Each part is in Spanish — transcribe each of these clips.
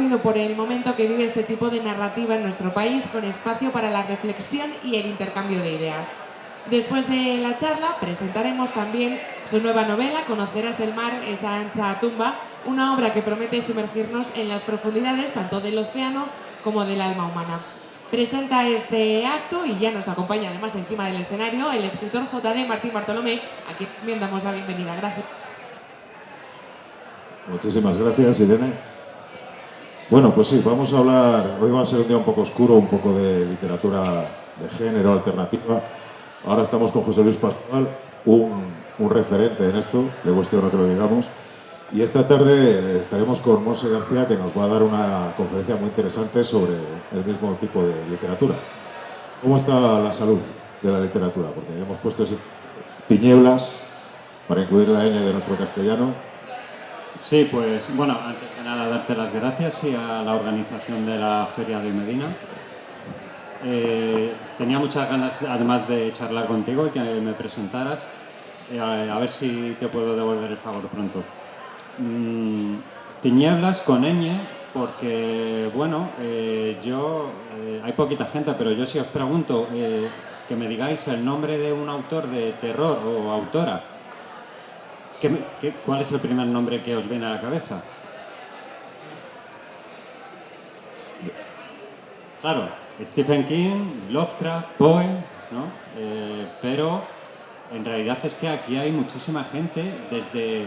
recorrido por el momento que vive este tipo de narrativa en nuestro país, con espacio para la reflexión y el intercambio de ideas. Después de la charla presentaremos también su nueva novela, Conocerás el mar, esa ancha tumba, una obra que promete sumergirnos en las profundidades tanto del océano como del alma humana. Presenta este acto y ya nos acompaña además encima del escenario el escritor J.D. Martín Bartolomé, a quien también damos la bienvenida. Gracias. Muchísimas gracias, Irene. Bueno, pues sí, vamos a hablar, hoy va a ser un día un poco oscuro, un poco de literatura de género, alternativa. Ahora estamos con José Luis Pascual, un referente en esto, le guste o no que lo digamos. Y esta tarde estaremos con Monse García, que nos va a dar una conferencia muy interesante sobre el mismo tipo de literatura. ¿Cómo está la salud de la literatura? Porque hemos puesto tinieblas para incluir la ñ de nuestro castellano. Sí, pues bueno, antes de nada darte las gracias y a la organización de la Feria de Medina. Tenía muchas ganas, además de charlar contigo y que me presentaras, a ver si te puedo devolver el favor pronto. Tinieblas con ñ, porque bueno, hay poquita gente, pero yo si os pregunto que me digáis el nombre de un autor de terror o autora, ¿cuál es el primer nombre que os viene a la cabeza? Claro, Stephen King, Lovecraft, Poe, ¿no? Pero en realidad es que aquí hay muchísima gente desde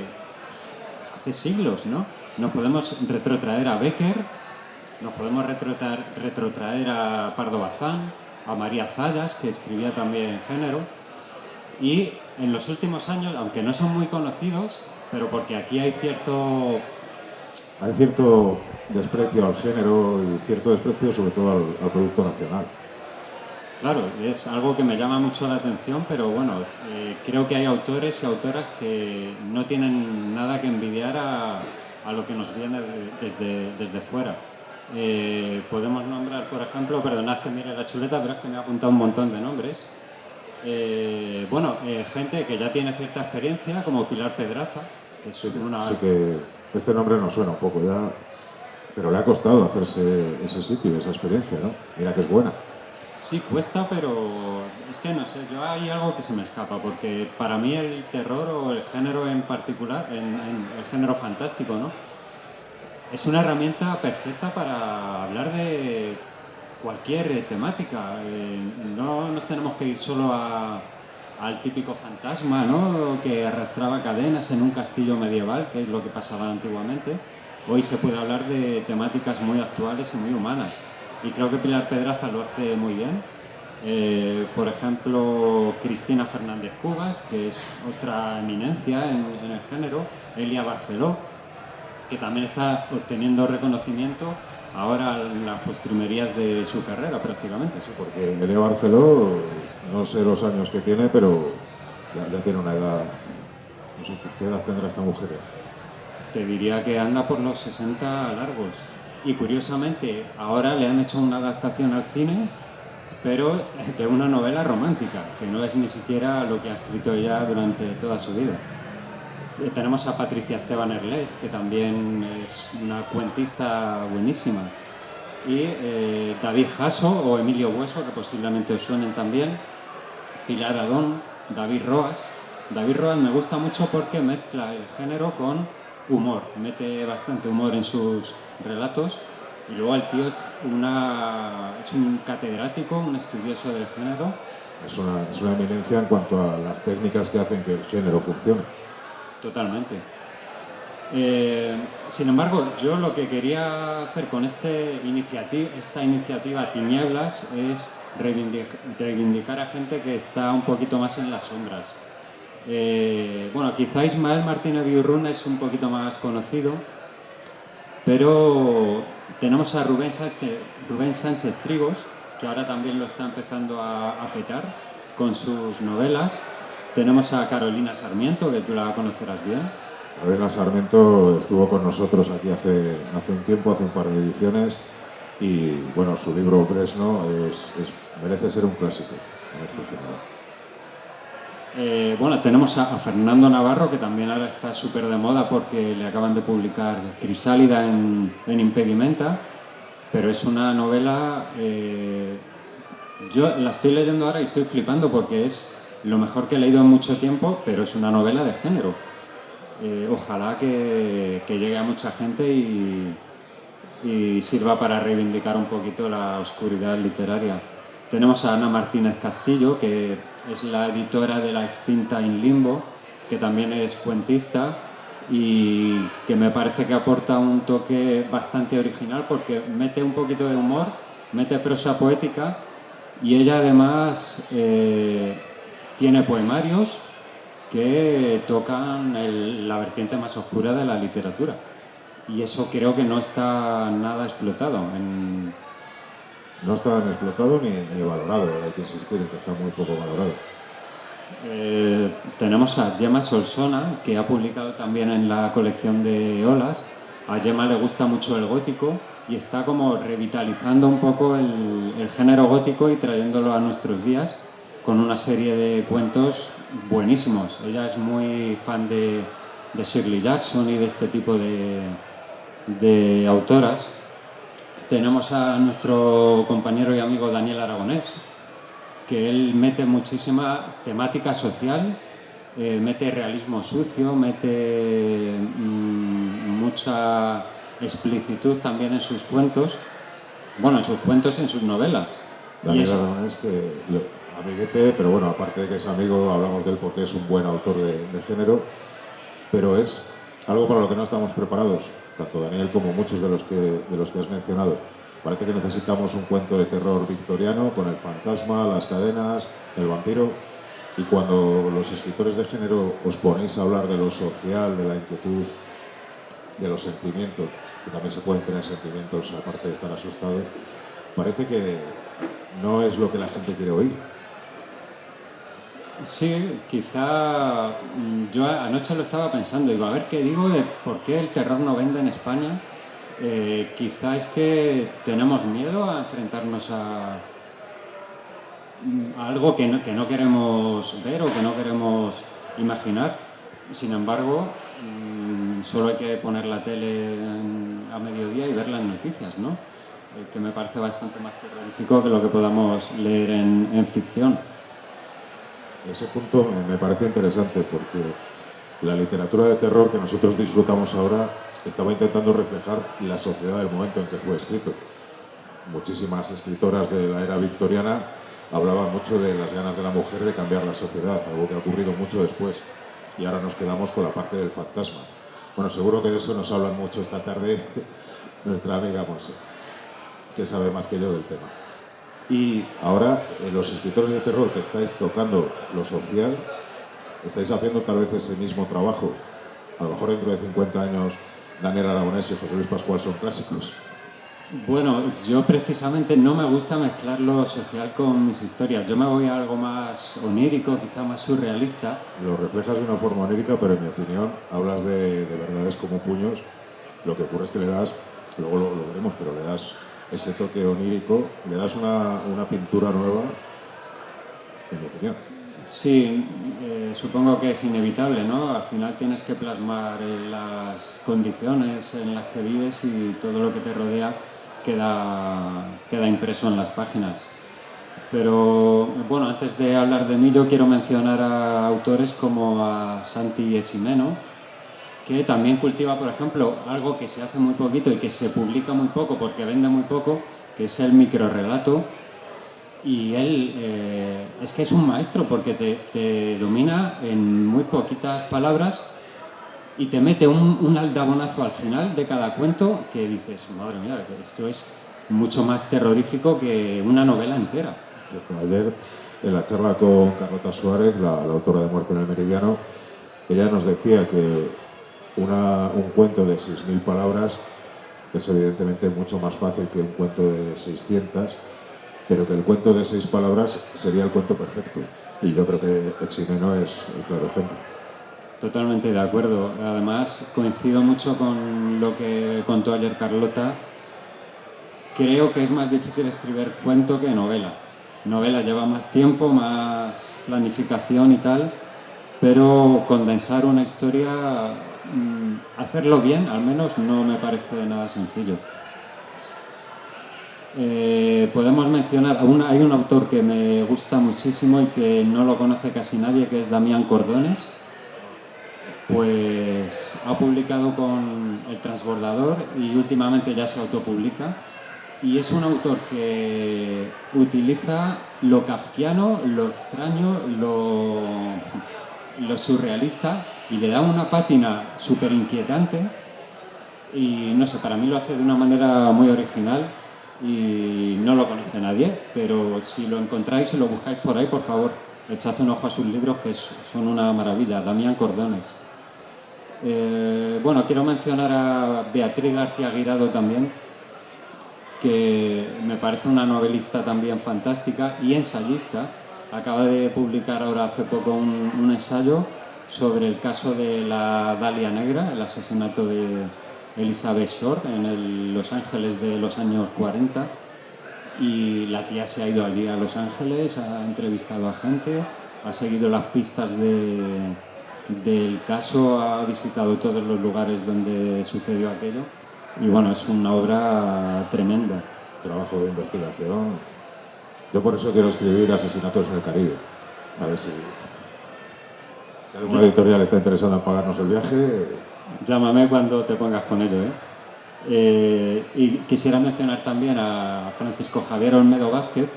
hace siglos, ¿no? Nos podemos retrotraer a Becker, nos podemos retrotraer a Pardo Bazán, a María Zayas, que escribía también género, y en los últimos años, aunque no son muy conocidos, pero porque aquí hay cierto desprecio al género y cierto desprecio sobre todo al producto nacional. Claro, es algo que me llama mucho la atención, pero bueno, creo que hay autores y autoras que no tienen nada que envidiar a lo que nos viene desde fuera. Podemos nombrar, por ejemplo, perdonad que mire la chuleta, pero es que me ha apuntado un montón de nombres. Gente que ya tiene cierta experiencia, como Pilar Pedraza, que es una... Sí que este nombre nos suena un poco ya, pero le ha costado hacerse ese sitio, esa experiencia, ¿no? Mira que es buena. Sí, cuesta, pero es que no sé, yo hay algo que se me escapa, porque para mí el terror o el género en particular, el género fantástico, ¿no? Es una herramienta perfecta para hablar de cualquier temática. No nos tenemos que ir solo al típico fantasma, ¿no? Que arrastraba cadenas en un castillo medieval, que es lo que pasaba antiguamente. Hoy se puede hablar de temáticas muy actuales y muy humanas. Y creo que Pilar Pedraza lo hace muy bien. Por ejemplo, Cristina Fernández Cubas, que es otra eminencia en el género. Elia Barceló, que también está obteniendo reconocimiento ahora en las postrimerías de su carrera prácticamente. Sí, porque Elia Barceló, no sé los años que tiene, pero ya tiene una edad. No sé, ¿qué edad tendrá esta mujer? Te diría que anda por los 60 largos. Y curiosamente, ahora le han hecho una adaptación al cine, pero de una novela romántica, que no es ni siquiera lo que ha escrito ella durante toda su vida. Tenemos a Patricia Esteban Erlés, que también es una cuentista buenísima. Y David Jasso o Emilio Bueso, que posiblemente os suenen también. Pilar Adón, David Roas. David Roas me gusta mucho porque mezcla el género con humor, mete bastante humor en sus relatos, y luego el tío es un catedrático, un estudioso del género. Es una eminencia en cuanto a las técnicas que hacen que el género funcione. Totalmente. Sin embargo, yo lo que quería hacer con esta iniciativa Tinieblas es reivindicar a gente que está un poquito más en las sombras. Quizá Ismael Martínez Biurrun es un poquito más conocido, pero tenemos a Rubén Sánchez Trigos, que ahora también lo está empezando a petar con sus novelas. Tenemos a Carolina Sarmiento, que tú la conocerás bien. Carolina Sarmiento estuvo con nosotros aquí hace un tiempo, hace un par de ediciones, y bueno, su libro Bresno merece ser un clásico en este género. Bueno, tenemos a Fernando Navarro, que también ahora está súper de moda porque le acaban de publicar Crisálida en Impedimenta, pero es una novela... yo la estoy leyendo ahora y estoy flipando porque es lo mejor que he leído en mucho tiempo, pero es una novela de género. Ojalá que llegue a mucha gente y sirva para reivindicar un poquito la oscuridad literaria. Tenemos a Ana Martínez Castillo, que es la editora de la extinta In Limbo, que también es cuentista y que me parece que aporta un toque bastante original porque mete un poquito de humor, mete prosa poética y ella además tiene poemarios que tocan la vertiente más oscura de la literatura. Y eso creo que no está nada explotado. No está ni explotado ni valorado, hay que insistir en que está muy poco valorado. Tenemos a Gemma Solsona, que ha publicado también en la colección de Olas. A Gemma le gusta mucho el gótico y está como revitalizando un poco el género gótico y trayéndolo a nuestros días con una serie de cuentos buenísimos. Ella es muy fan de Shirley Jackson y de este tipo de autoras. Tenemos a nuestro compañero y amigo Daniel Aragonés, que él mete muchísima temática social, mete realismo sucio, mete mucha explicitud también en sus cuentos, bueno, en sus cuentos y en sus novelas. Daniel Aragonés, que amiguete, pero bueno, aparte de que es amigo, hablamos de él porque es un buen autor de género, pero es algo para lo que no estamos preparados, tanto Daniel como muchos de los que has mencionado. Parece que necesitamos un cuento de terror victoriano con el fantasma, las cadenas, el vampiro, y cuando los escritores de género os ponéis a hablar de lo social, de la inquietud, de los sentimientos, que también se pueden tener sentimientos aparte de estar asustado, parece que no es lo que la gente quiere oír. Sí, quizá yo anoche lo estaba pensando, digo, a ver qué digo de por qué el terror no vende en España. Quizá es que tenemos miedo a enfrentarnos a algo que no queremos ver o que no queremos imaginar. Sin embargo, solo hay que poner la tele a mediodía y ver las noticias, ¿no? Que me parece bastante más terrorífico que lo que podamos leer en ficción. Ese punto me parece interesante porque la literatura de terror que nosotros disfrutamos ahora estaba intentando reflejar la sociedad del momento en que fue escrito. Muchísimas escritoras de la era victoriana hablaban mucho de las ganas de la mujer de cambiar la sociedad, algo que ha ocurrido mucho después. Y ahora nos quedamos con la parte del fantasma. Bueno, seguro que de eso nos hablan mucho esta tarde nuestra amiga Monse, que sabe más que yo del tema. Y ahora, los escritores de terror que estáis tocando lo social, estáis haciendo tal vez ese mismo trabajo. A lo mejor dentro de 50 años Daniel Aragonés y José Luis Pascual son clásicos. Bueno, yo precisamente no me gusta mezclar lo social con mis historias. Yo me voy a algo más onírico, quizá más surrealista. Lo reflejas de una forma onírica, pero en mi opinión hablas de verdades como puños. Lo que ocurre es que le das, luego lo veremos, pero le das ese toque onírico, le das una pintura nueva, en mi opinión. Sí, supongo que es inevitable, ¿no? Al final tienes que plasmar las condiciones en las que vives y todo lo que te rodea queda impreso en las páginas. Pero, bueno, antes de hablar de mí, yo quiero mencionar a autores como a Santi Esimeno, que también cultiva, por ejemplo, algo que se hace muy poquito y que se publica muy poco porque vende muy poco, que es el microrrelato. Y él es que es un maestro porque te domina en muy poquitas palabras y te mete un aldabonazo al final de cada cuento que dices, madre mía, esto es mucho más terrorífico que una novela entera. Ayer, en la charla con Carlota Suárez, la autora de Muerte en el Meridiano, ella nos decía que un cuento de 6.000 palabras es evidentemente mucho más fácil que un cuento de 600, pero que el cuento de 6 palabras sería el cuento perfecto. Y yo creo que Eximeno es el claro ejemplo. Totalmente de acuerdo. Además, coincido mucho con lo que contó ayer Carlota. Creo que es más difícil escribir cuento que novela. Novela lleva más tiempo, más planificación y tal. pero condensar una historia, hacerlo bien, al menos, no me parece nada sencillo. Podemos mencionar, hay un autor que me gusta muchísimo y que no lo conoce casi nadie, que es Damián Cordones. Pues ha publicado con El Transbordador y últimamente ya se autopublica. Y es un autor que utiliza lo kafkiano, lo extraño, lo surrealista, y le da una pátina súper inquietante. Y no sé, para mí lo hace de una manera muy original y no lo conoce nadie, pero si lo encontráis y lo buscáis por ahí, por favor, echad un ojo a sus libros, que son una maravilla. Damián Cordones. Bueno, quiero mencionar a Beatriz García Guirado también, que me parece una novelista también fantástica y ensayista. Acaba de publicar ahora hace poco un ensayo sobre el caso de la Dalia Negra, el asesinato de Elizabeth Short en Los Ángeles de los años 40. Y la tía se ha ido allí a Los Ángeles, ha entrevistado a gente, ha seguido las pistas del caso, ha visitado todos los lugares donde sucedió aquello. Y bueno, es una obra tremenda. Trabajo de investigación. Yo por eso quiero escribir Asesinatos en el Caribe. A ver si alguna editorial está interesada en pagarnos el viaje. Llámame cuando te pongas con ello, y quisiera mencionar también a Francisco Javier Olmedo Vázquez,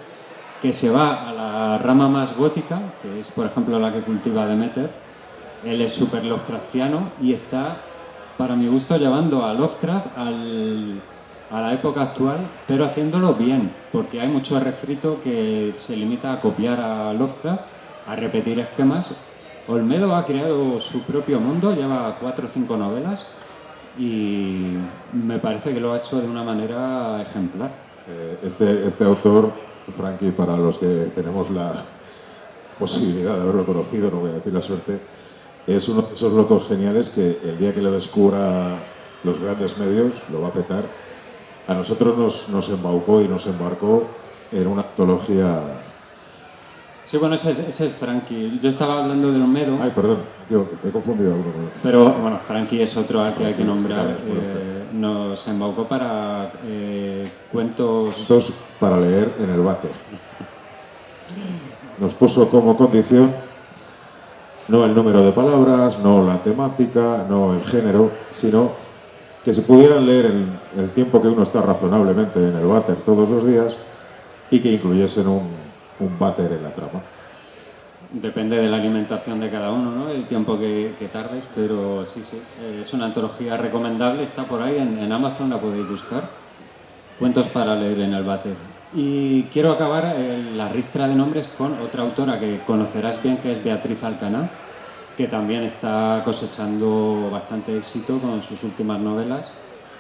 que se va a la rama más gótica, que es por ejemplo la que cultiva Demeter. Él es súper Lovecraftiano y está, para mi gusto, llevando a Lovecraft a la época actual, pero haciéndolo bien, porque hay mucho refrito que se limita a copiar a Lovecraft, a repetir esquemas. Olmedo ha creado su propio mundo, lleva 4 o 5 novelas y me parece que lo ha hecho de una manera ejemplar. Este autor, Frankie, para los que tenemos la posibilidad de haberlo conocido, no voy a decir la suerte, es uno de esos locos geniales que el día que lo descubra los grandes medios lo va a petar. A nosotros nos embaucó y nos embarcó en una antología. Sí, bueno, ese es Frankie. Yo estaba hablando de Olmedo. Ay, perdón, tío, he confundido a uno con otro. Pero bueno, Frankie es otro al que hay que Frankie, nombrar. sí, claro, Nos embaucó para cuentos. Cuentos para leer en el váter. Nos puso como condición no el número de palabras, no la temática, no el género, sino que se pudieran leer en el tiempo que uno está razonablemente en el váter todos los días y que incluyesen un váter en la trama. Depende de la alimentación de cada uno, ¿no? El tiempo que tardes, pero sí, es una antología recomendable, está por ahí, en Amazon la podéis buscar. Cuentos para leer en el váter. Y quiero acabar la ristra de nombres con otra autora que conocerás bien, que es Beatriz Alcaná, que también está cosechando bastante éxito con sus últimas novelas.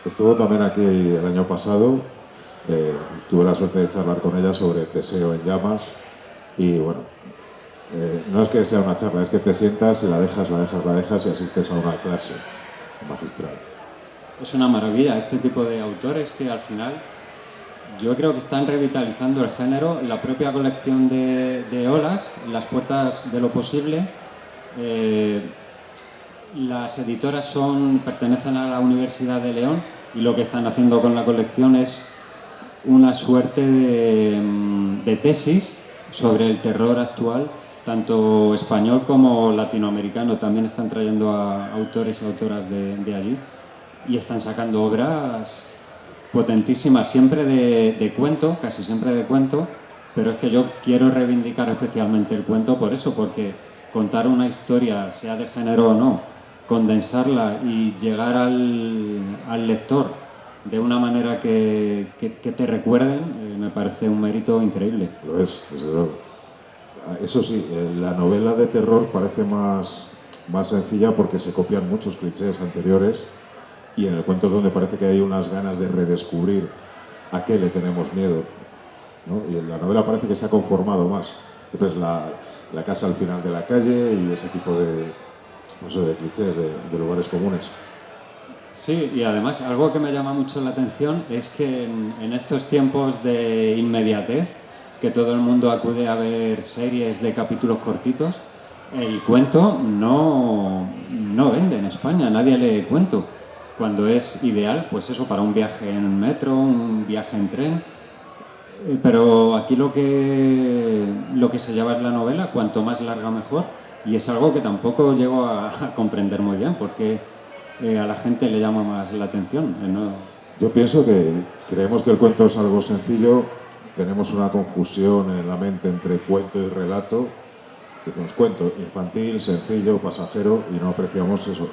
Estuvo también aquí el año pasado, tuve la suerte de charlar con ella sobre Teseo en llamas y bueno, no es que sea una charla, es que te sientas y la dejas y asistes a una clase magistral. Es una maravilla este tipo de autores que al final yo creo que están revitalizando el género. La propia colección de Olas, Las puertas de lo posible, las editoras pertenecen a la Universidad de León y lo que están haciendo con la colección es una suerte de tesis sobre el terror actual, tanto español como latinoamericano. También están trayendo a autores y autoras de allí y están sacando obras potentísimas, siempre de cuento, casi siempre de cuento, pero es que yo quiero reivindicar especialmente el cuento por eso, porque contar una historia, sea de género o no, condensarla y llegar al lector de una manera que te recuerden, me parece un mérito increíble. Lo es, desde luego. Eso sí, la novela de terror parece más sencilla porque se copian muchos clichés anteriores y en el cuento es donde parece que hay unas ganas de redescubrir a qué le tenemos miedo, ¿no? Y en la novela parece que se ha conformado más. Entonces la casa al final de la calle y ese tipo de clichés de lugares comunes. Sí, y además algo que me llama mucho la atención es que en estos tiempos de inmediatez, que todo el mundo acude a ver series de capítulos cortitos, El cuento no vende en España, nadie lee cuento. Cuando es ideal, pues eso, para un viaje en metro, un viaje en tren. Pero aquí lo que se lleva es la novela, cuanto más larga mejor, y es algo que tampoco llego a comprender muy bien, porque a la gente le llama más la atención. ¿No? Yo pienso que creemos que el cuento es algo sencillo, tenemos una confusión en la mente entre cuento y relato. Decimos cuento infantil, sencillo, pasajero, y no apreciamos eso,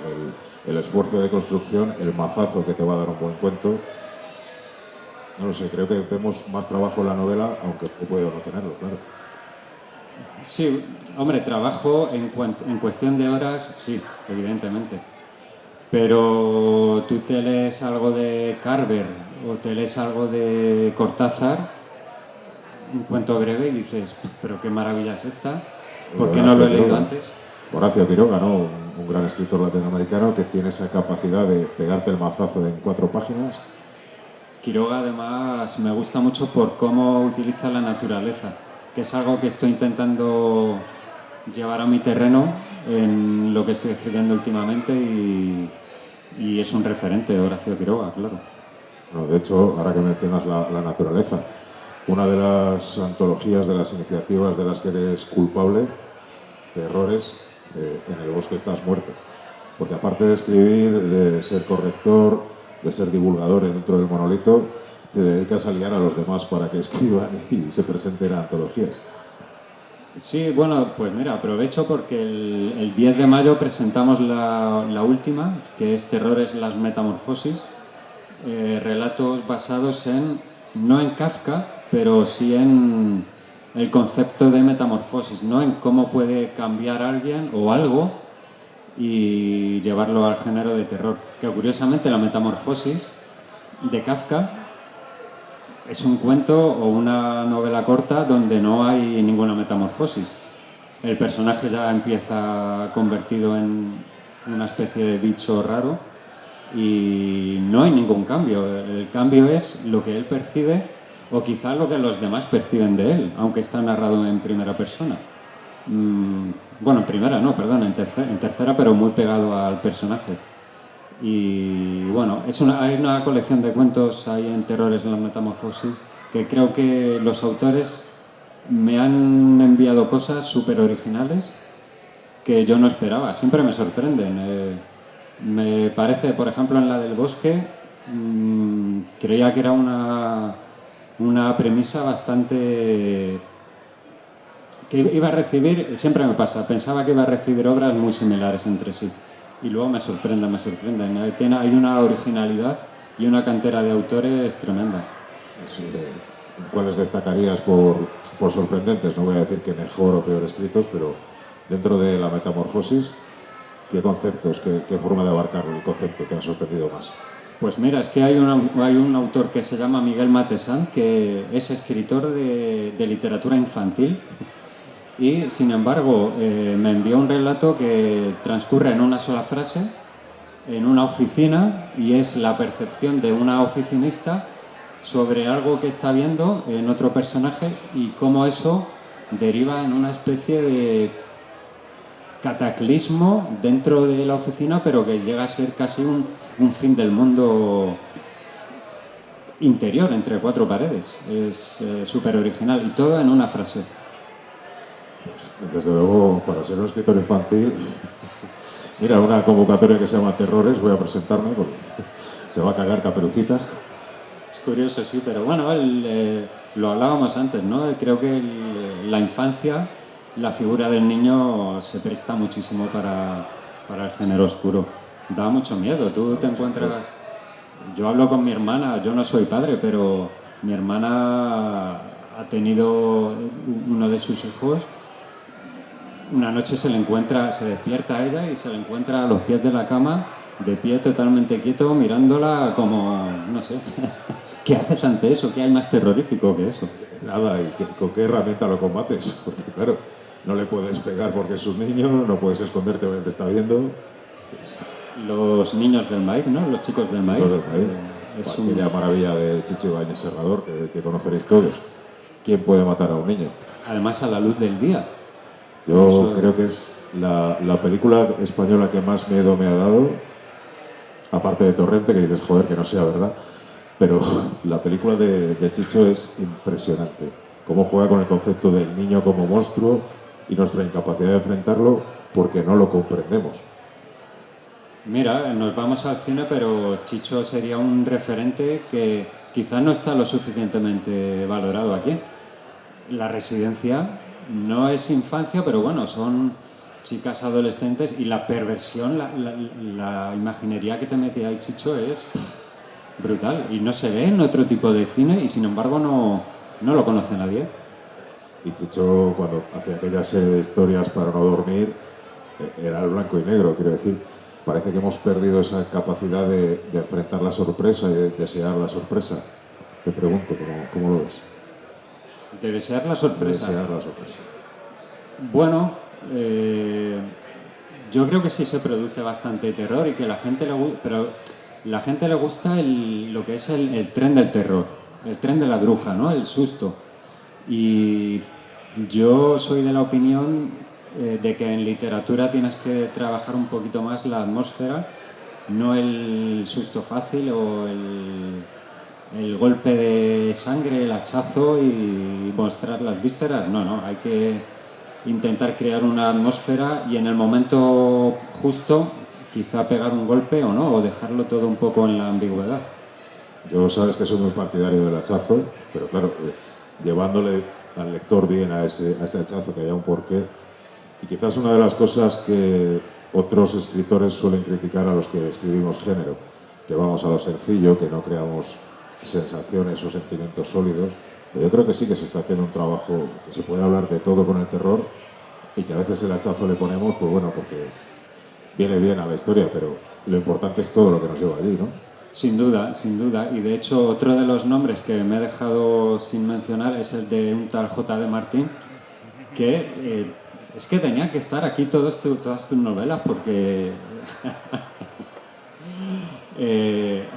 el esfuerzo de construcción, el mazazo que te va a dar un buen cuento. No lo sé, creo que vemos más trabajo en la novela, aunque puede no tenerlo, claro. Sí, hombre, trabajo en cuestión de horas, sí, evidentemente. Pero tú te lees algo de Carver o te lees algo de Cortázar, un cuento breve, y dices, pero qué maravilla es esta, ¿por qué no lo he leído antes? Horacio Quiroga, ¿no? Un gran escritor latinoamericano que tiene esa capacidad de pegarte el mazazo en 4 páginas. Quiroga además me gusta mucho por cómo utiliza la naturaleza, que es algo que estoy intentando llevar a mi terreno en lo que estoy escribiendo últimamente y es un referente, Horacio Quiroga, claro. Bueno, de hecho, ahora que mencionas la naturaleza, una de las antologías de las iniciativas de las que eres culpable, Terrores, en el bosque estás muerto. Porque aparte de escribir, de ser corrector, de ser divulgador dentro del monolito, te dedicas a liar a los demás para que escriban y se presenten a antologías. Sí, bueno, pues mira, aprovecho porque el 10 de mayo presentamos la última, que es Terrores, las metamorfosis, relatos basados no en Kafka, pero sí en el concepto de metamorfosis, ¿no? En cómo puede cambiar alguien o algo y llevarlo al género de terror. Que curiosamente la metamorfosis de Kafka es un cuento o una novela corta donde no hay ninguna metamorfosis. El personaje ya empieza convertido en una especie de bicho raro y no hay ningún cambio. El cambio es lo que él percibe o quizá lo que los demás perciben de él, aunque está narrado en primera persona. Bueno, en primera no, perdón, en tercera, pero muy pegado al personaje. Y bueno, hay una colección de cuentos ahí en Terrores, la metamorfosis, que creo que los autores me han enviado cosas súper originales que yo no esperaba. Siempre me sorprenden. Me parece, por ejemplo, en la del bosque, creía que era una premisa bastante que iba a recibir, siempre me pasa, pensaba que iba a recibir obras muy similares entre sí y luego me sorprenden. Hay una originalidad y una cantera de autores tremenda. Sí, ¿cuáles destacarías por sorprendentes? No voy a decir que mejor o peor escritos, pero dentro de la metamorfosis, ¿qué conceptos, qué forma de abarcar el concepto te ha sorprendido más? Pues mira, es que hay un autor que se llama Miguel Matesan, que es escritor de literatura infantil y, sin embargo, me envió un relato que transcurre en una sola frase, en una oficina, y es la percepción de una oficinista sobre algo que está viendo en otro personaje y cómo eso deriva en una especie de cataclismo dentro de la oficina, pero que llega a ser casi un fin del mundo interior, entre 4 paredes. Es súper original y todo en una frase. Pues, desde luego, para ser un escritor infantil, mira, una convocatoria que se llama Terrores, voy a presentarme porque se va a cagar Caperucita. Es curioso, sí, pero bueno, lo hablábamos antes, ¿no? Creo que la infancia, la figura del niño se presta muchísimo para el género oscuro. Da mucho miedo, tú te encuentras... Yo hablo con mi hermana, yo no soy padre, pero mi hermana ha tenido uno de sus hijos. Una noche se despierta ella y se le encuentra a los pies de la cama, de pie totalmente quieto, mirándola como, no sé, ¿qué haces ante eso? ¿Qué hay más terrorífico que eso? Nada, ¿y con qué herramienta lo combates? Porque claro, no le puedes pegar porque es un niño, no puedes esconderte porque te está viendo. Los niños del maíz, ¿no? Los chicos del maíz. Es aquella maravilla de Chicho Ibáñez Serrador que conoceréis todos. ¿Quién puede matar a un niño? Además, a la luz del día. Yo Eso- creo que es la película española que más miedo me ha dado, aparte de Torrente, que dices, joder, que no sea verdad, pero la película de Chicho es impresionante. Cómo juega con el concepto del niño como monstruo y nuestra incapacidad de enfrentarlo porque no lo comprendemos. Mira, nos vamos al cine, pero Chicho sería un referente que quizás no está lo suficientemente valorado aquí. La residencia no es infancia, pero bueno, son chicas adolescentes y la perversión, la imaginería que te mete ahí Chicho es brutal y no se ve en otro tipo de cine y sin embargo no lo conoce nadie. Y Chicho, cuando hacía aquella serie de historias para no dormir, era el blanco y negro, quiero decir. Parece que hemos perdido esa capacidad de enfrentar la sorpresa y de desear la sorpresa. Te pregunto, ¿cómo lo ves? De desear la De sorpresa. desear la sorpresa. Bueno, yo creo que sí se produce bastante terror y que la gente pero la gente le gusta lo que es el tren del terror, el tren de la bruja, ¿no? El susto. Y yo soy de la opinión de que en literatura tienes que trabajar un poquito más la atmósfera, no el susto fácil o el golpe de sangre, el hachazo y mostrar las vísceras. No, hay que intentar crear una atmósfera y en el momento justo quizá pegar un golpe o no, o dejarlo todo un poco en la ambigüedad. Yo sabes que soy muy partidario del hachazo, pero claro, llevándole al lector bien a ese hachazo, que haya un porqué. Y quizás una de las cosas que otros escritores suelen criticar a los que escribimos género, que vamos a lo sencillo, que no creamos sensaciones o sentimientos sólidos. Pero yo creo que sí que se está haciendo un trabajo, que se puede hablar de todo con el terror y que a veces el hachazo le ponemos, pues bueno, porque viene bien a la historia, pero lo importante es todo lo que nos lleva allí, ¿no? Sin duda, sin duda. Y de hecho, otro de los nombres que me he dejado sin mencionar es el de un tal J.D. Martín, que es que tenía que estar aquí todas tus novelas porque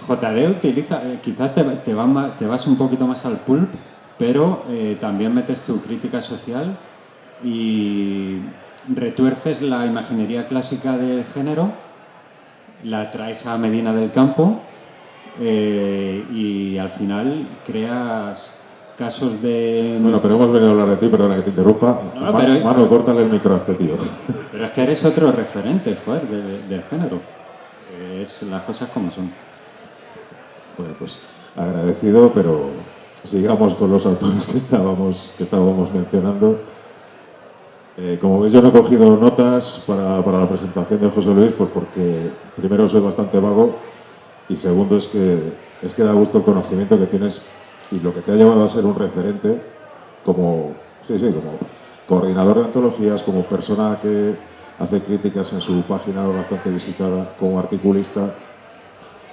J.D. utiliza, quizás te vas un poquito más al pulp, pero también metes tu crítica social y retuerces la imaginería clásica del género, la traes a Medina del Campo y al final creas casos de... Bueno, pero hemos venido a hablar de ti, perdona que te interrumpa. No, pero- Manu, córtale el micro a este tío. Pero es que eres otro referente, joder, del género. Es las cosas como son. Bueno, pues agradecido, pero sigamos con los autores que estábamos mencionando. Como veis, yo no he cogido notas para la presentación de José Luis, pues porque primero soy bastante vago y segundo es que da gusto el conocimiento que tienes y lo que te ha llevado a ser un referente como coordinador de antologías, como persona que hace críticas en su página bastante visitada, como articulista,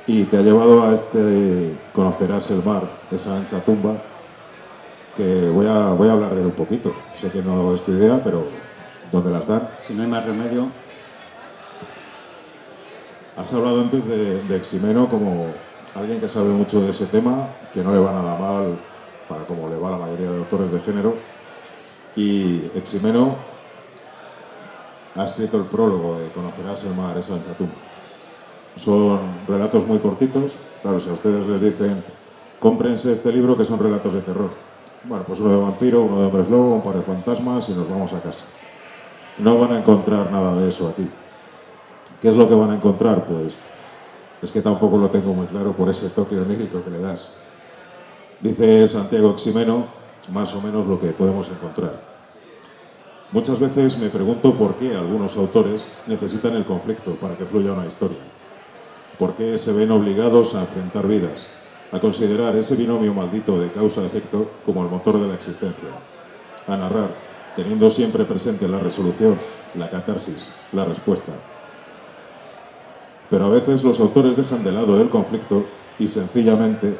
y te ha llevado a Conocerás el mar, esa ancha tumba, que voy a hablar de él un poquito. Sé que no es tu idea, pero ¿dónde las dan? Si no hay más remedio, Has hablado antes de Eximeno como alguien que sabe mucho de ese tema, que no le va nada mal para como le va a la mayoría de autores de género. Y Eximeno ha escrito el prólogo de Conocerás el mar, esa ancha tumba. Son relatos muy cortitos. Claro, si a ustedes les dicen, cómprense este libro que son relatos de terror. Bueno, pues uno de vampiro, uno de hombres lobo, un par de fantasmas y nos vamos a casa. No van a encontrar nada de eso aquí. ¿Qué es lo que van a encontrar? Pues es que tampoco lo tengo muy claro por ese toque onírico que le das. Dice Santiago Eximeno más o menos lo que podemos encontrar. Muchas veces me pregunto por qué algunos autores necesitan el conflicto para que fluya una historia. ¿Por qué se ven obligados a enfrentar vidas, a considerar ese binomio maldito de causa-efecto como el motor de la existencia? A narrar, teniendo siempre presente la resolución, la catarsis, la respuesta. Pero a veces los autores dejan de lado el conflicto y sencillamente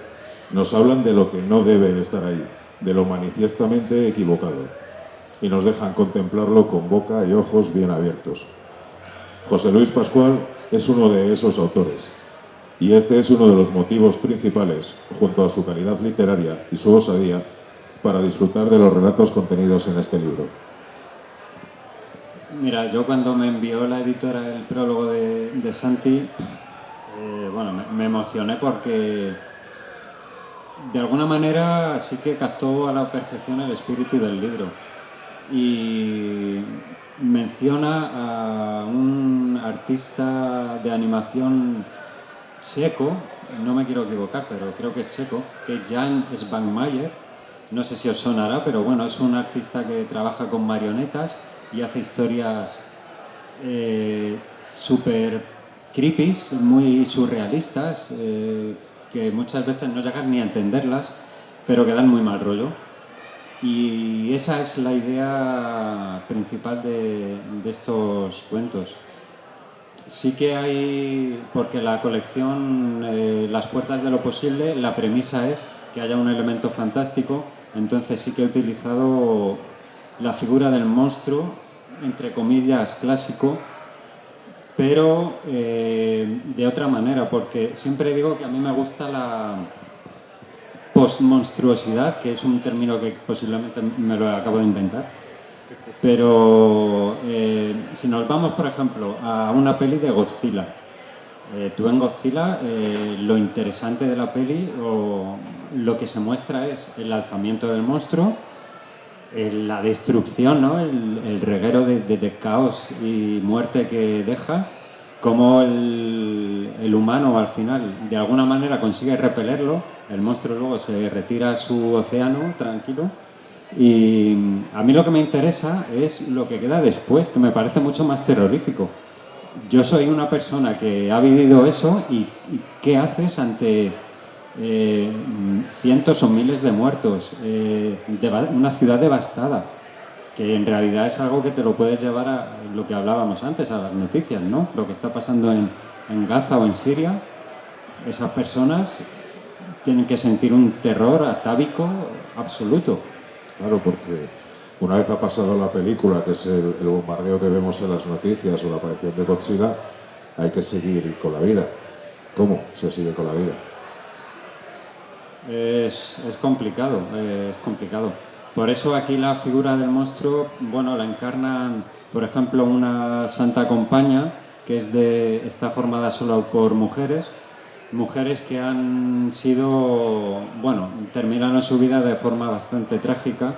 nos hablan de lo que no debe estar ahí, de lo manifiestamente equivocado, y nos dejan contemplarlo con boca y ojos bien abiertos. José Luis Pascual es uno de esos autores, y este es uno de los motivos principales, junto a su calidad literaria y su osadía, para disfrutar de los relatos contenidos en este libro. Mira, yo cuando me envió la editora el prólogo de Santi, bueno, me emocioné porque de alguna manera sí que captó a la perfección el espíritu del libro. Y menciona a un artista de animación checo, no me quiero equivocar, pero creo que es checo, que es Jan Svankmajer. No sé si os sonará, pero bueno, es un artista que trabaja con marionetas y hace historias súper creepy, muy surrealistas, que muchas veces no llegas ni a entenderlas, pero que dan muy mal rollo. Y esa es la idea principal de estos cuentos. Sí que hay, porque la colección Las puertas de lo posible, la premisa es que haya un elemento fantástico, entonces sí que he utilizado la figura del monstruo, entre comillas, clásico, pero de otra manera, porque siempre digo que a mí me gusta la postmonstruosidad, que es un término que posiblemente me lo acabo de inventar. Pero si nos vamos, por ejemplo, a una peli de Godzilla, tú en Godzilla lo interesante de la peli o lo que se muestra es el alzamiento del monstruo, la destrucción, ¿no? el reguero de caos y muerte que deja, cómo el humano al final de alguna manera consigue repelerlo, el monstruo luego se retira a su océano tranquilo. Y a mí lo que me interesa es lo que queda después, que me parece mucho más terrorífico. Yo soy una persona que ha vivido eso y ¿qué haces ante cientos o miles de muertos? Una ciudad devastada, que en realidad es algo que te lo puedes llevar a lo que hablábamos antes, a las noticias, ¿no? Lo que está pasando en Gaza o en Siria, esas personas tienen que sentir un terror atávico absoluto. Claro, porque una vez ha pasado la película, que es el bombardeo que vemos en las noticias o la aparición de Godzilla, hay que seguir con la vida. ¿Cómo se sigue con la vida? Es complicado, es complicado. Por eso aquí la figura del monstruo, bueno, la encarnan, por ejemplo, una santa compañía que está formada solo por mujeres que han sido, bueno, terminaron su vida de forma bastante trágica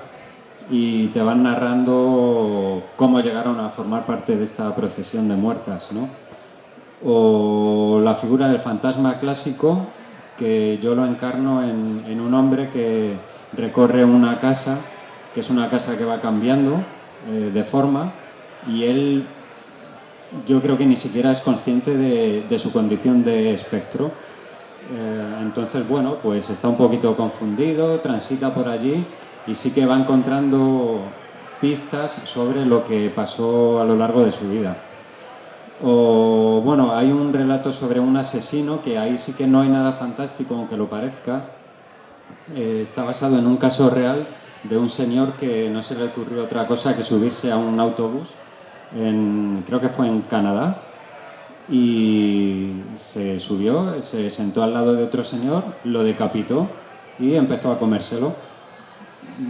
y te van narrando cómo llegaron a formar parte de esta procesión de muertas, ¿no? O la figura del fantasma clásico, que yo lo encarno en un hombre que recorre una casa, que es una casa que va cambiando de forma, y él, yo creo que ni siquiera es consciente de su condición de espectro. Entonces, bueno, pues está un poquito confundido, transita por allí y sí que va encontrando pistas sobre lo que pasó a lo largo de su vida. O, bueno, hay un relato sobre un asesino, que ahí sí que no hay nada fantástico, aunque lo parezca. Está basado en un caso real de un señor que no se le ocurrió otra cosa que subirse a un autobús, creo que fue en Canadá, y se subió, se sentó al lado de otro señor, lo decapitó y empezó a comérselo.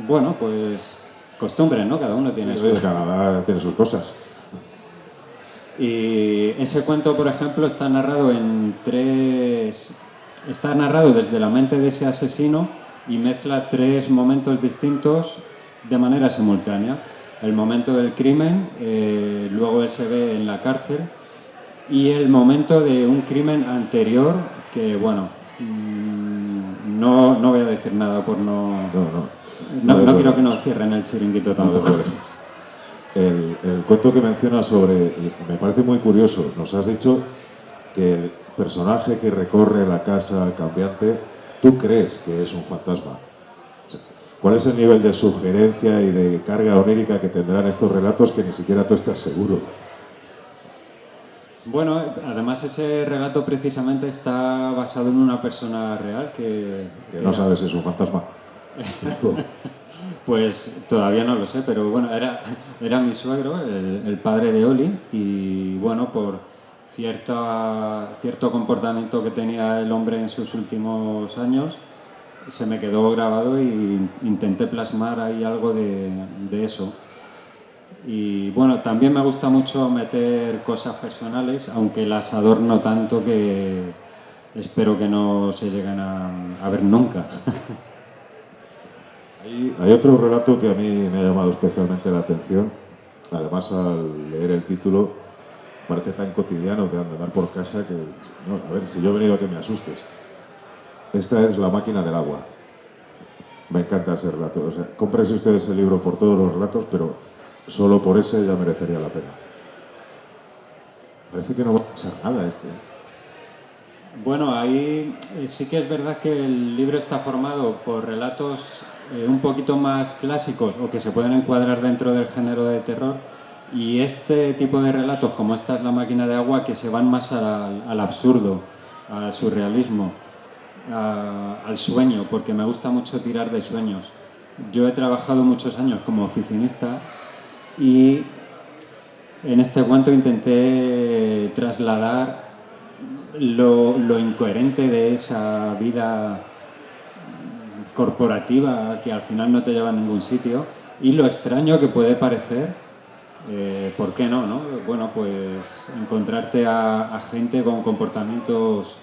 Bueno, pues costumbre, ¿no? Cada uno tiene Sí, Canadá tiene sus cosas. Y ese cuento, por ejemplo, está narrado está narrado desde la mente de ese asesino y mezcla 3 momentos distintos de manera simultánea. El momento del crimen, luego él se ve en la cárcel, y el momento de un crimen anterior que, bueno, no voy a decir nada por no quiero que nos cierren el chiringuito tampoco. El cuento que mencionas sobre, me parece muy curioso, nos has dicho que el personaje que recorre la casa cambiante, tú crees que es un fantasma. ¿Cuál es el nivel de sugerencia y de carga onírica que tendrán estos relatos que ni siquiera tú estás seguro? Bueno, además ese relato precisamente está basado en una persona real que no sabes si es un fantasma. Pues todavía no lo sé, pero bueno, era mi suegro, el padre de Oli, y bueno, por cierto comportamiento que tenía el hombre en sus últimos años, se me quedó grabado y intenté plasmar ahí algo de eso. Y bueno, también me gusta mucho meter cosas personales, aunque las adorno tanto que espero que no se lleguen a ver nunca. Hay otro relato que a mí me ha llamado especialmente la atención. Además, al leer el título, parece tan cotidiano de andar por casa que, no, a ver, si yo he venido a que me asustes. Esta es La máquina del agua. Me encanta ese relato. O sea, cómprense ustedes el libro por todos los relatos, pero solo por ese ya merecería la pena. Parece que no va a pasar nada este. Bueno, ahí sí que es verdad que el libro está formado por relatos un poquito más clásicos o que se pueden encuadrar dentro del género de terror, y este tipo de relatos, como esta es La máquina de agua, que se van más al absurdo, al surrealismo, al sueño, porque me gusta mucho tirar de sueños. Yo he trabajado muchos años como oficinista y en este cuento intenté trasladar lo incoherente de esa vida corporativa que al final no te lleva a ningún sitio, y lo extraño que puede parecer, ¿por qué no, no? Bueno, pues encontrarte a gente con comportamientos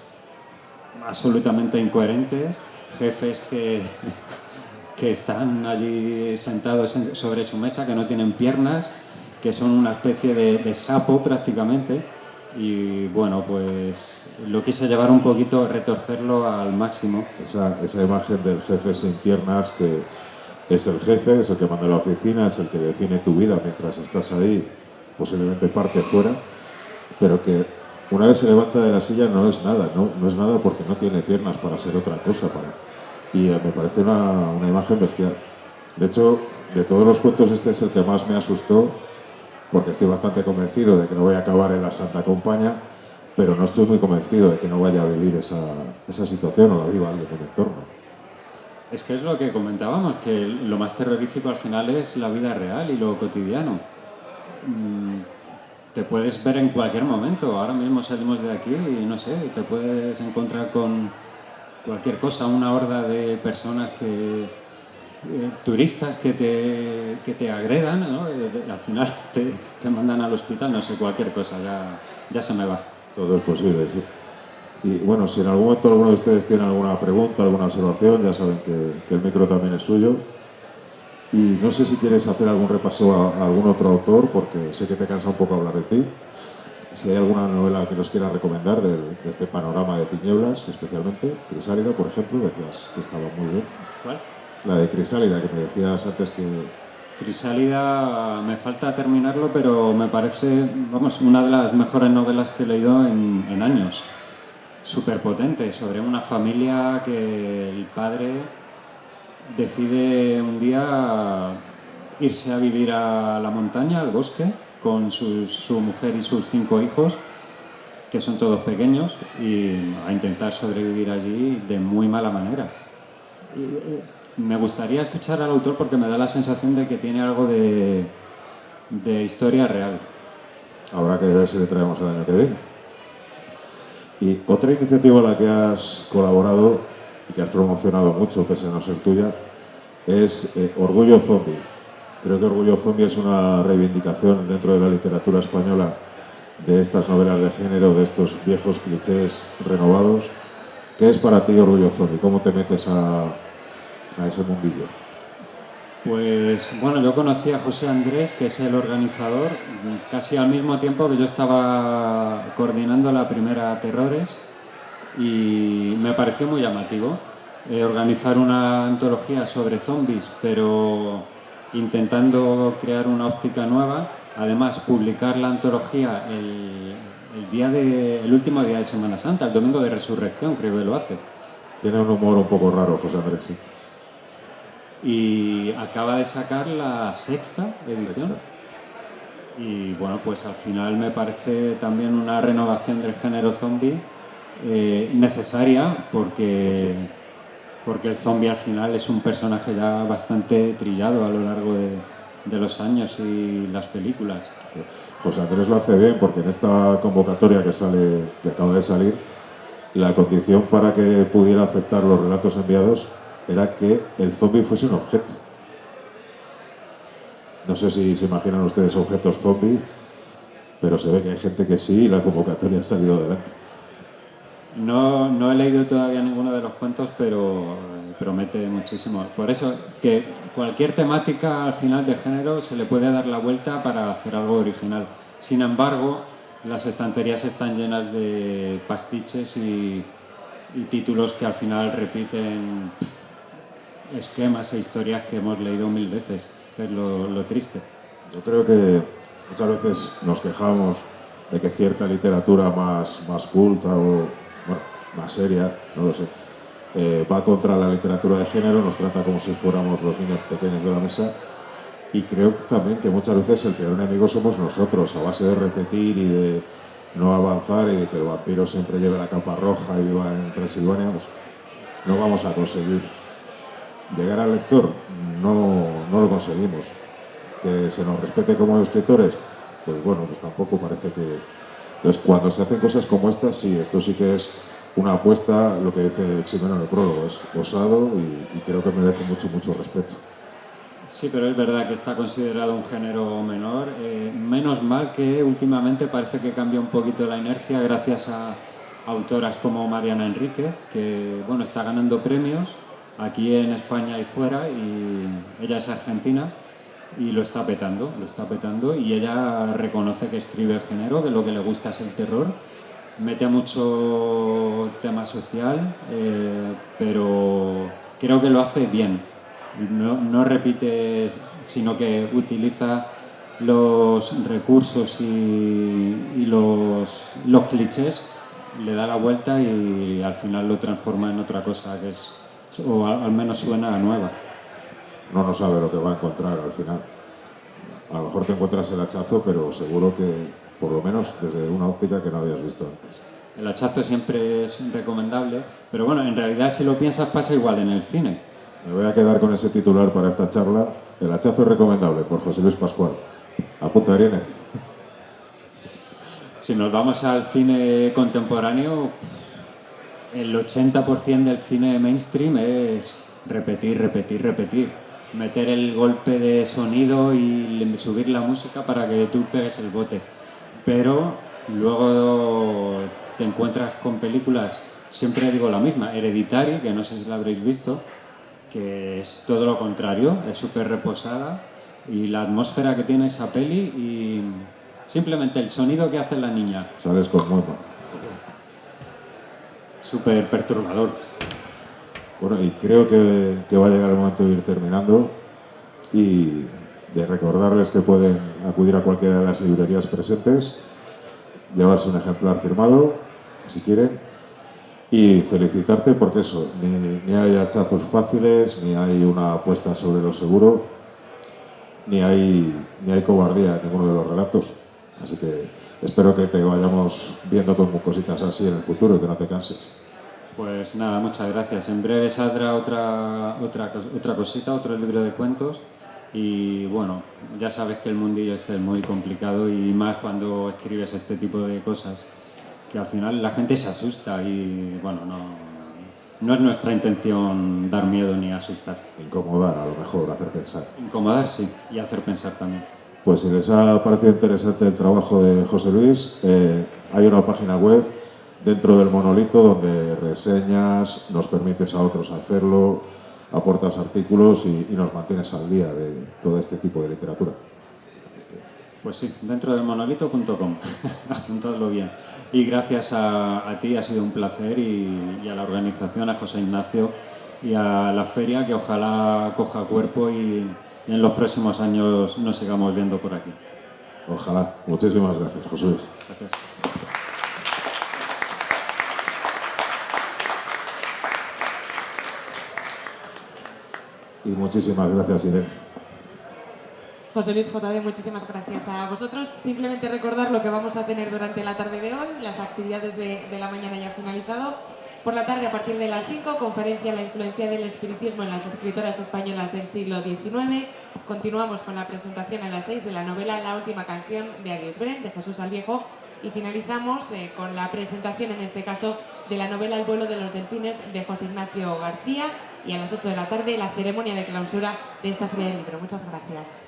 absolutamente incoherentes, jefes que están allí sentados sobre su mesa, que no tienen piernas, que son una especie de sapo prácticamente. Y bueno, pues lo quise llevar un poquito, retorcerlo al máximo. Esa imagen del jefe sin piernas, que es el jefe, es el que manda la oficina, es el que define tu vida mientras estás ahí, posiblemente parte fuera, pero que una vez se levanta de la silla no es nada, no es nada porque no tiene piernas para ser otra cosa. Y me parece una imagen bestial. De hecho, de todos los cuentos este es el que más me asustó, porque estoy bastante convencido de que no voy a acabar en la Santa Compañía, pero no estoy muy convencido de que no vaya a vivir esa situación o la viva alguien en mi entorno. Es que es lo que comentábamos, que lo más terrorífico al final es la vida real y lo cotidiano. Te puedes ver en cualquier momento. Ahora mismo salimos de aquí y no sé, te puedes encontrar con cualquier cosa, una horda de personas turistas que te agredan, ¿no? Al final te mandan al hospital, no sé, cualquier cosa, ya se me va. Todo es posible, sí. Y bueno, si en algún momento alguno de ustedes tiene alguna pregunta, alguna observación, ya saben que el micro también es suyo. Y no sé si quieres hacer algún repaso a algún otro autor, porque sé que te cansa un poco hablar de ti. Si hay alguna novela que nos quieras recomendar de este panorama de tinieblas, especialmente. Crisálida, por ejemplo, decías que estaba muy bien. ¿Cuál? La de Crisálida, que me decías antes que... Crisálida, me falta terminarlo, pero me parece, vamos, una de las mejores novelas que he leído en años. Súper potente, sobre una familia que el padre decide un día irse a vivir a la montaña, al bosque, con su mujer y sus 5 hijos, que son todos pequeños, y a intentar sobrevivir allí de muy mala manera. Me gustaría escuchar al autor porque me da la sensación de que tiene algo de historia real. Habrá que ver si le traemos el año que viene. Y otra iniciativa a la que has colaborado y que has promocionado mucho, pese a no ser tuya, es Orgullo Zombie. Creo que Orgullo Zombie es una reivindicación dentro de la literatura española de estas novelas de género, de estos viejos clichés renovados. ¿Qué es para ti Orgullo Zombie? ¿Cómo te metes a ese mundillo? Pues bueno, yo conocí a José Andrés, que es el organizador, casi al mismo tiempo que yo estaba coordinando la primera Terrores, y me pareció muy llamativo organizar una antología sobre zombies, pero intentando crear una óptica nueva. Además, publicar la antología el último día de Semana Santa, el domingo de Resurrección, creo que lo hace. Tiene un humor un poco raro, José Andrés, sí. Y acaba de sacar la 6ª edición. Y bueno, pues al final me parece también una renovación del género zombie necesaria, porque el zombie al final es un personaje ya bastante trillado a lo largo de los años y las películas. José Andrés lo hace bien, porque en esta convocatoria que acaba de salir, la condición para que pudiera aceptar los relatos enviados era que el zombie fuese un objeto. No sé si se imaginan ustedes objetos zombie, pero se ve que hay gente que sí y la convocatoria ha salido adelante. No he leído todavía ninguno de los cuentos, pero promete muchísimo. Por eso que cualquier temática al final de género se le puede dar la vuelta para hacer algo original. Sin embargo, las estanterías están llenas de pastiches y títulos que al final repiten esquemas e historias que hemos leído 1000 veces, que es lo triste. Yo creo que muchas veces nos quejamos de que cierta literatura más culta o bueno, más seria, no lo sé, va contra la literatura de género, nos trata como si fuéramos los niños pequeños de la mesa, y creo también que muchas veces el peor enemigo somos nosotros, a base de repetir y de no avanzar y de que el vampiro siempre lleve la capa roja y viva en Transilvania, pues no vamos a conseguir llegar al lector, no lo conseguimos. Que se nos respete como escritores, pues bueno, pues tampoco parece que... Entonces, cuando se hacen cosas como estas, sí, esto sí que es una apuesta, lo que dice Ximeno en el prólogo, es osado y creo que merece mucho respeto. Sí, pero es verdad que está considerado un género menor. Menos mal que últimamente parece que cambia un poquito la inercia gracias a autoras como Mariana Enríquez, que bueno, está ganando premios aquí en España y fuera, y ella es argentina y lo está petando, y ella reconoce que escribe el género, que lo que le gusta es el terror. Mete mucho tema social, pero creo que lo hace bien. No repite, sino que utiliza los recursos y los clichés, le da la vuelta y al final lo transforma en otra cosa que es, o al menos suena nueva. No sabe lo que va a encontrar al final. A lo mejor te encuentras el hachazo, pero seguro que, por lo menos, desde una óptica que no habías visto antes. El hachazo siempre es recomendable, pero bueno, en realidad si lo piensas pasa igual en el cine. Me voy a quedar con ese titular para esta charla. El hachazo es recomendable, por José Luis Pascual. Apunta, Irene. Si nos vamos al cine contemporáneo, el 80% del cine mainstream es repetir. Meter el golpe de sonido y subir la música para que tú pegues el bote. Pero luego te encuentras con películas, siempre digo la misma, Hereditary, que no sé si la habréis visto, que es todo lo contrario, es súper reposada, y la atmósfera que tiene esa peli y simplemente el sonido que hace la niña. Sales con muy mal. Súper perturbador. Bueno, y creo que va a llegar el momento de ir terminando y de recordarles que pueden acudir a cualquiera de las librerías presentes, llevarse un ejemplar firmado, si quieren, y felicitarte porque eso, ni hay hachazos fáciles, ni hay una apuesta sobre lo seguro, ni hay cobardía en ninguno de los relatos. Así que espero que te vayamos viendo con cositas así en el futuro y que no te canses. Pues nada, muchas gracias. En breve saldrá otra cosita, otro libro de cuentos. Y bueno, ya sabes que el mundillo este es muy complicado, y más cuando escribes este tipo de cosas, que al final la gente se asusta y bueno, no es nuestra intención dar miedo ni asustar. Incomodar, a lo mejor, hacer pensar. Incomodar sí, y hacer pensar también. Pues si les ha parecido interesante el trabajo de José Luis, hay una página web dentro del monolito donde reseñas, nos permites a otros hacerlo, aportas artículos y nos mantienes al día de todo este tipo de literatura. Pues sí, dentro del monolito.com, apuntadlo bien. Y gracias a ti, ha sido un placer, y a la organización, a José Ignacio y a la feria, que ojalá coja cuerpo y en los próximos años nos sigamos viendo por aquí. Ojalá. Muchísimas gracias, José Luis. Gracias. Y muchísimas gracias, Irene. José Luis JD, muchísimas gracias a vosotros. Simplemente recordar lo que vamos a tener durante la tarde de hoy. Las actividades de la mañana ya han finalizado. Por la tarde, a partir de las 5, conferencia La influencia del espiritismo en las escritoras españolas del siglo XIX. Continuamos con la presentación a las 6 de la novela La última canción de Aries Bren, de Jesús Alviejo. Y finalizamos con la presentación, en este caso, de la novela El vuelo de los delfines, de José Ignacio García. Y a las 8 de la tarde, la ceremonia de clausura de esta Feria del Libro. Muchas gracias.